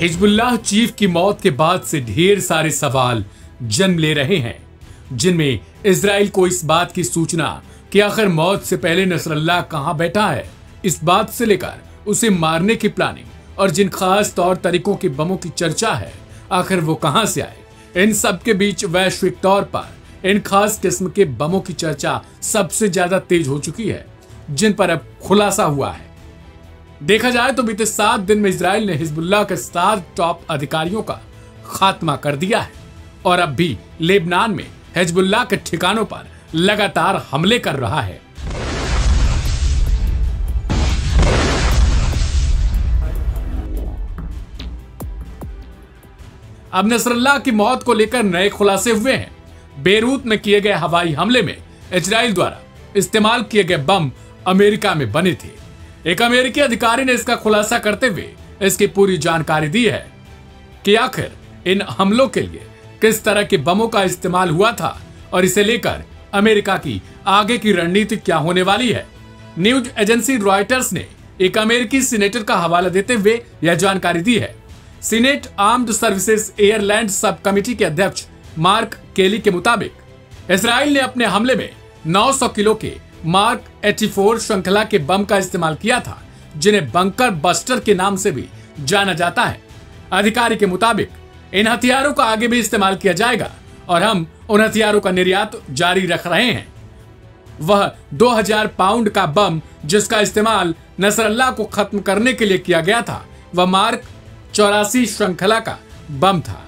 Hezbollah chief की मौत के बाद से ढेर सारे सवाल जन्म ले रहे हैं, जिनमें इजराइल को इस बात की सूचना कि आखिर मौत से पहले नसरल्लाह कहां बैठा है, इस बात से लेकर उसे मारने की प्लानिंग और जिन खास तौर तरीकों के बमों की चर्चा है, आखिर वो कहां से आए। इन सब के बीच वैश्विक तौर पर इन खास किस्म के बमों की चर्चा सबसे ज्यादा तेज हो चुकी है, जिन पर अब खुलासा हुआ है। देखा जाए तो बीते 7 दिन में इजराइल ने हिजबुल्लाह के 7 टॉप अधिकारियों का खात्मा कर दिया है और अब भी लेबनान में हिजबुल्लाह के ठिकानों पर लगातार हमले कर रहा है। अब नसरल्लाह की मौत को लेकर नए खुलासे हुए हैं। बेरूत में किए गए हवाई हमले में इजराइल द्वारा इस्तेमाल किए गए बम अमेरिका में बने थे। एक अमेरिकी अधिकारी ने इसका खुलासा करते हुए इसकी पूरी जानकारी दी है कि आखिर इन हमलों के लिए किस तरह के बमों का इस्तेमाल हुआ था और इसे लेकर अमेरिका की आगे की रणनीति क्या होने वाली है। न्यूज एजेंसी रॉयटर्स ने एक अमेरिकी सीनेटर का हवाला देते हुए यह जानकारी दी है। Senate armed services Ireland sub committee के अध्यक्ष मार्क केली के मुताबिक इजराइल ने अपने हमले में 900 किलो के मार्क 84 श्रृंखला के बम का इस्तेमाल किया था, जिन्हें बंकर बस्टर के नाम से भी जाना जाता है। अधिकारी के मुताबिक इन हथियारों का आगे भी इस्तेमाल किया जाएगा और हम उन हथियारों का निर्यात जारी रख रहे हैं। वह 2000 पाउंड का बम जिसका इस्तेमाल नसरल्लाह को खत्म करने के लिए किया गया था, वह मार्क 84 श्रृंखला का बम था।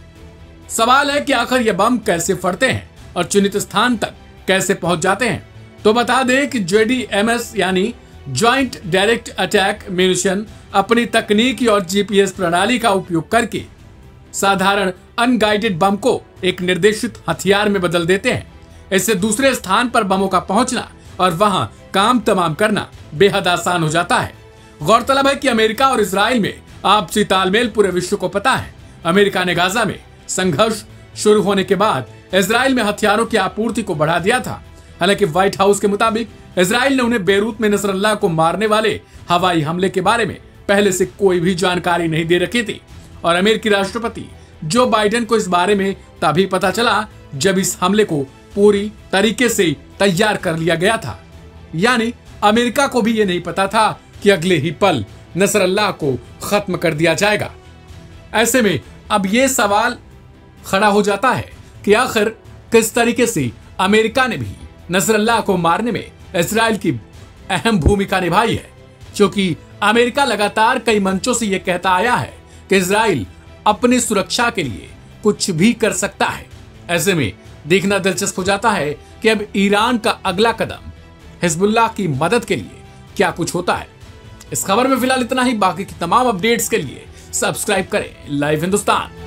सवाल है कि आखिर यह बम कैसे फटते हैं और चुनित स्थान तक कैसे पहुंच जाते हैं। तो बता दें कि JDAMS यानी ज्वाइंट डायरेक्ट अटैक म्यूनिशन अपनी तकनीकी और GPS प्रणाली का उपयोग करके साधारण अनगाइडेड बम को एक निर्देशित हथियार में बदल देते हैं। इससे दूसरे स्थान पर बमों का पहुंचना और वहां काम तमाम करना बेहद आसान हो जाता है। गौरतलब है कि अमेरिका और इजराइल में आपसी तालमेल पूरे विश्व को पता है। अमेरिका ने गाजा में संघर्ष शुरू होने के बाद इजराइल में हथियारों की आपूर्ति को बढ़ा दिया था। हालांकि व्हाइट हाउस के मुताबिक इजराइल ने उन्हें बेरूत में नसरल्लाह को मारने वाले हवाई हमले के बारे में पहले से कोई भी जानकारी नहीं दे रखी थी और अमेरिकी राष्ट्रपति जो बाइडेन को इस बारे में तभी पता चला जब इस हमले को पूरी तरीके से तैयार कर लिया गया था। यानी अमेरिका को भी ये नहीं पता था कि अगले ही पल नसरल्लाह को खत्म कर दिया जाएगा। ऐसे में अब ये सवाल खड़ा हो जाता है कि आखिर किस तरीके से अमेरिका ने भी नसरल्लाह को मारने में इजराइल की अहम भूमिका निभाई है, क्योंकि अमेरिका लगातार कई मंचों से यह कहता आया है कि इजराइल अपनी सुरक्षा के लिए कुछ भी कर सकता है। ऐसे में देखना दिलचस्प हो जाता है कि अब ईरान का अगला कदम हिजबुल्लाह की मदद के लिए क्या कुछ होता है। इस खबर में फिलहाल इतना ही। बाकी की तमाम अपडेट्स के लिए सब्सक्राइब करें लाइव हिंदुस्तान।